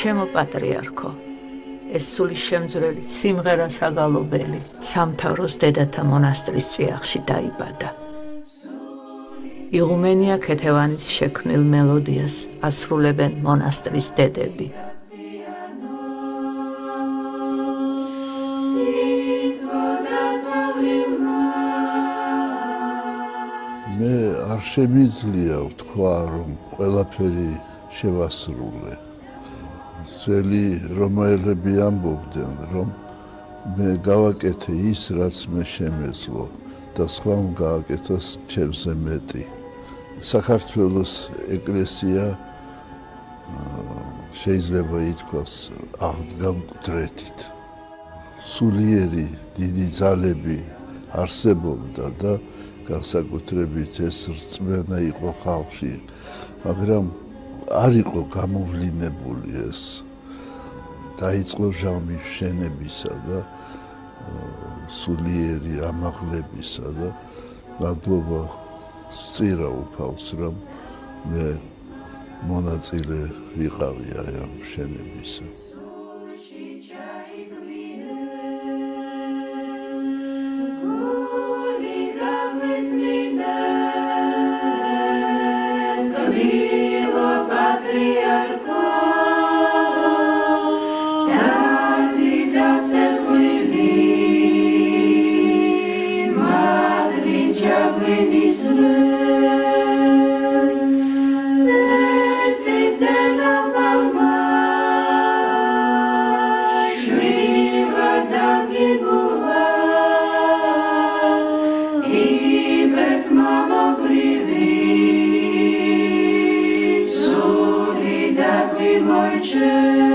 ჩემო პატრიარქო, ეს სულისშემძვრელი სიმღერა საგალობელი სამთავროს დედათა მონასტრის წიაღში დაიბადა. იღუმენია ქეთევანის შექმნილ მელოდიას ასრულებენ მონასტრის დედები. მე არ შემიძლია ვთქვა, რომ ყველაფერი შევასრულე. ძველი რომაელები ამბობდნენ, რომ მე გავაკეთე ის, რაც მე შემეძლო და სხვამ გააკეთოს ჩემზე მეტი. საქართველოს ეკლესია შეიძლება ითქვას აღდგა მკვდრეთით. სულიერი დიდი ძალები არსებობდა და განსაკუთრებით ეს რწმენა იყო ხალხში, მაგრამ არ იყო გამოვლინებული ეს. დაიწყო ჟამის შენებისა და სულიერი ამაღლებისა და მადლობა სწირა უფალს, რომ მე მონაწილე ვიყავი აი ამ შენებისა. Marche